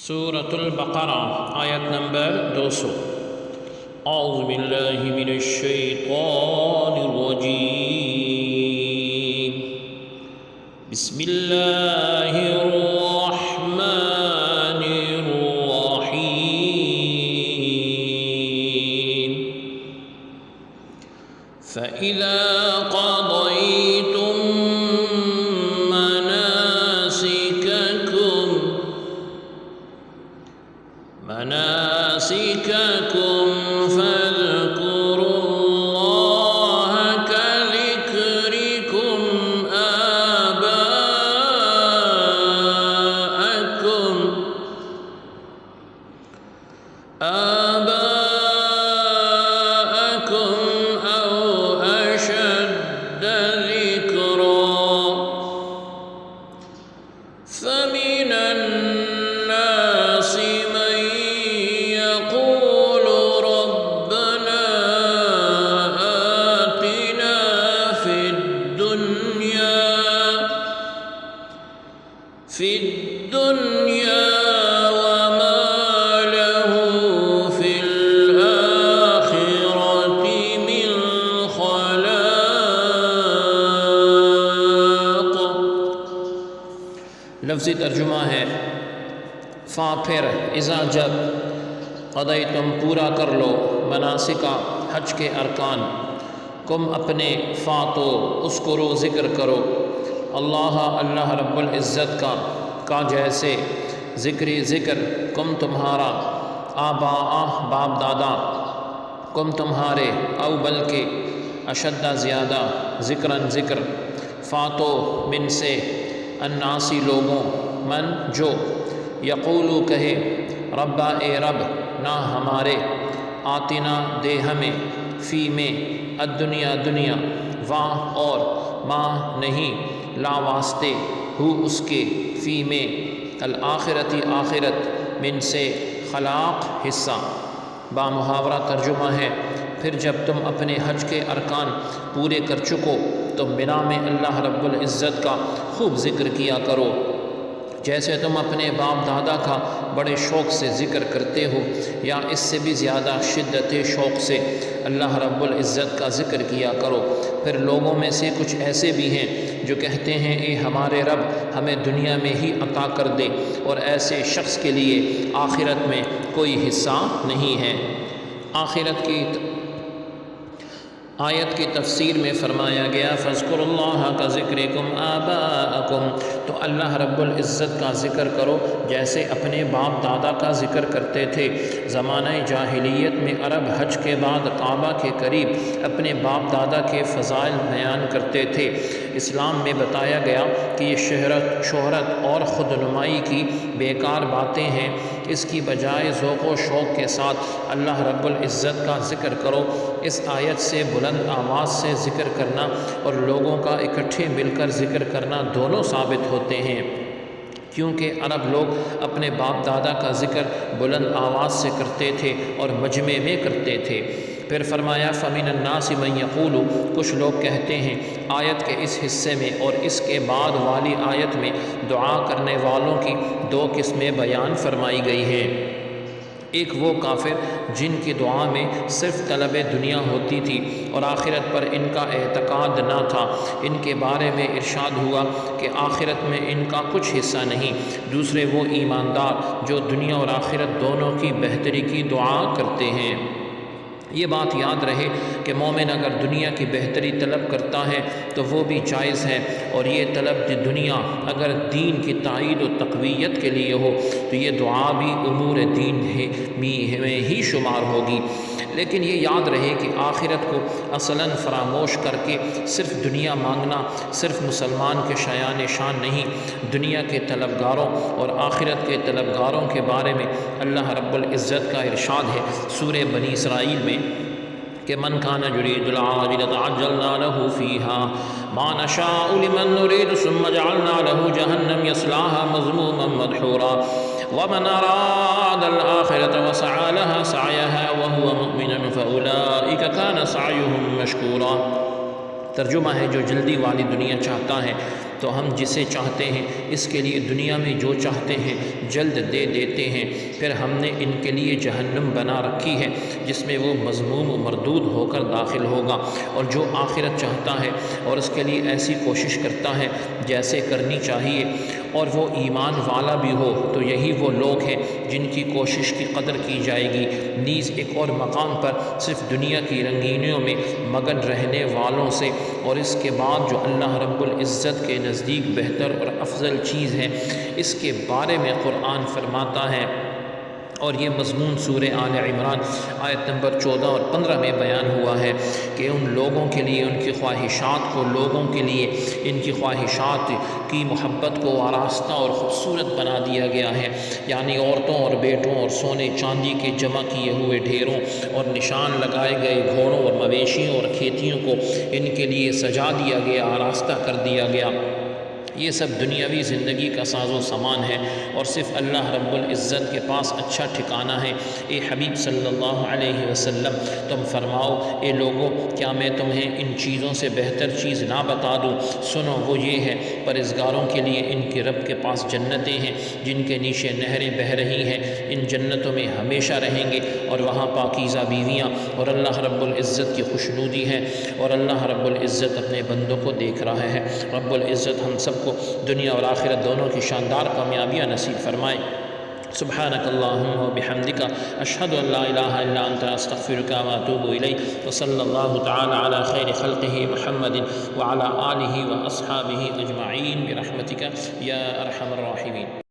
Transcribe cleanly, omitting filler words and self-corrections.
سورة البقرہ آیت نمبر 200۔ اعوذ باللہ من الشیطان الرجیم، بسم اللہ الرحمن الرحیم۔ فَإِذَا قَضَيْتُم مناسككم فاذكروا الله كذكركم آباءكم أو أشد ذكرا، فمن الناس من يقول ربنا آتنا في الدنيا وما له في الآخرة من خلاق۔ لفظی ترجمہ ہے فا پھر اذا جب قضی تم پورا کر لو مناسکا حج کے ارکان، کم اپنے فاتو اذکرو ذکر کرو اللہ اللہ رب العزت کا جیسے ذکر کم تمہارا آبا باپ دادا کم تمہارے او بلکہ اشدہ زیادہ ذکر فاتو من سے الناسی لوگوں من جو یقولو کہے ربا اے رب نہ ہمارے آتنا دے ہمیں فی میں الدنیا دنیا واں اور ماں نہیں لا واسطے ہو اس کے فی میں الآخرتی آخرت من سے خلاق حصہ۔ با محاورہ ترجمہ ہے پھر جب تم اپنے حج کے ارکان پورے کر چکو تو منا میں اللہ رب العزت کا خوب ذکر کیا کرو جیسے تم اپنے باپ دادا کا بڑے شوق سے ذکر کرتے ہو، یا اس سے بھی زیادہ شدت شوق سے اللہ رب العزت کا ذکر کیا کرو۔ پھر لوگوں میں سے کچھ ایسے بھی ہیں جو کہتے ہیں اے ہمارے رب ہمیں دنیا میں ہی عطا کر دے، اور ایسے شخص کے لیے آخرت میں کوئی حصہ نہیں ہے۔ آخرت کی آیت کی تفسیر میں فرمایا گیا فَاذْكُرُوا اللَّهَ كَذِكْرِكُمْ آبَاءَكُمْ، تو اللہ رب العزت کا ذکر کرو جیسے اپنے باپ دادا کا ذکر کرتے تھے۔ زمانہ جاہلیت میں عرب حج کے بعد کعبہ کے قریب اپنے باپ دادا کے فضائل بیان کرتے تھے۔ اسلام میں بتایا گیا کہ یہ شہرت اور خود نمائی کی بیکار باتیں ہیں، اس کی بجائے ذوق و شوق کے ساتھ اللہ رب العزت کا ذکر کرو۔ اس آیت سے بلند آواز سے ذکر کرنا اور لوگوں کا اکٹھے مل کر ذکر کرنا دونوں ثابت ہوتے ہیں، کیونکہ عرب لوگ اپنے باپ دادا کا ذکر بلند آواز سے کرتے تھے اور مجمع میں کرتے تھے۔ پھر فرمایا فَمِنَ النَّاسِ مَن يَقُولُ، کچھ لوگ کہتے ہیں آیت کے اس حصے میں اور اس کے بعد والی آیت میں دعا کرنے والوں کی دو قسمیں بیان فرمائی گئی ہیں۔ ایک وہ کافر جن کی دعا میں صرف طلب دنیا ہوتی تھی اور آخرت پر ان کا اعتقاد نہ تھا، ان کے بارے میں ارشاد ہوا کہ آخرت میں ان کا کچھ حصہ نہیں۔ دوسرے وہ ایماندار جو دنیا اور آخرت دونوں کی بہتری کی دعا کرتے ہیں۔ یہ بات یاد رہے کہ مومن اگر دنیا کی بہتری طلب کرتا ہے تو وہ بھی جائز ہے، اور یہ طلب دنیا اگر دین کی تائید و تقویت کے لیے ہو تو یہ دعا بھی امور دین میں ہی شمار ہوگی۔ لیکن یہ یاد رہے کہ آخرت کو اصلاً فراموش کر کے صرف دنیا مانگنا صرف مسلمان کے شایان شان نہیں۔ دنیا کے طلبگاروں اور آخرت کے طلبگاروں کے بارے میں اللہ رب العزت کا ارشاد ہے سورہ بنی اسرائیل میں کہ من کان یرید العاجلۃ عجلنا له فیہا ما نشاء لمن نرید ثم جعلنا له جہنم یصلاها مذموما مدحورا ومن اراد الآخرة وسعى لها سعيها وهو مؤمن فأولئك كان سعيهم مشكورا۔ ترجمہ ہے جو جلدی والی دنیا چاہتا ہے تو ہم جسے چاہتے ہیں اس کے لیے دنیا میں جو چاہتے ہیں جلد دے دیتے ہیں، پھر ہم نے ان کے لیے جہنم بنا رکھی ہے جس میں وہ مذموم و مردود ہو کر داخل ہوگا۔ اور جو آخرت چاہتا ہے اور اس کے لیے ایسی کوشش کرتا ہے جیسے کرنی چاہیے اور وہ ایمان والا بھی ہو، تو یہی وہ لوگ ہیں جن کی کوشش کی قدر کی جائے گی۔ نیز ایک اور مقام پر صرف دنیا کی رنگینیوں میں مگن رہنے والوں سے اور اس کے بعد جو اللہ رب العزت کے نزدیک بہتر اور افضل چیز ہے اس کے بارے میں قرآن فرماتا ہے، اور یہ مضمون سورہ آل عمران آیت نمبر 14 اور 15 میں بیان ہوا ہے کہ ان لوگوں کے لیے ان کی خواہشات کو، لوگوں کے لیے ان کی خواہشات کی محبت کو آراستہ اور خوبصورت بنا دیا گیا ہے، یعنی عورتوں اور بیٹوں اور سونے چاندی کے جمع کیے ہوئے ڈھیروں اور نشان لگائے گئے گھوڑوں اور مویشیوں اور کھیتیوں کو ان کے لیے سجا دیا گیا، آراستہ کر دیا گیا۔ یہ سب دنیاوی زندگی کا ساز و سامان ہے اور صرف اللہ رب العزت کے پاس اچھا ٹھکانہ ہے۔ اے حبیب صلی اللہ علیہ وسلم تم فرماؤ، اے لوگو کیا میں تمہیں ان چیزوں سے بہتر چیز نہ بتا دوں؟ سنو، وہ یہ ہے پرہیزگاروں کے لیے ان کے رب کے پاس جنتیں ہیں جن کے نیچے نہریں بہہ رہی ہیں، ان جنتوں میں ہمیشہ رہیں گے اور وہاں پاکیزہ بیویاں اور اللہ رب العزت کی خوشنودی ہے، اور اللہ رب العزت اپنے بندوں کو دیکھ رہا ہے۔ رب العزت ہم سب کو دنیا اور آخرت دونوں کی شاندار کامیابیاں نصیب فرمائے۔ سبحانک اللہم و بحمدک، اشہد ان لا الہ الا انت، استغفرک و اتوب الیک، وصلی اللہ تعالی علی خیر خلقہ محمد وعلی آلہ و اصحابہ اجمعین برحمتک یا ارحم الراحمین۔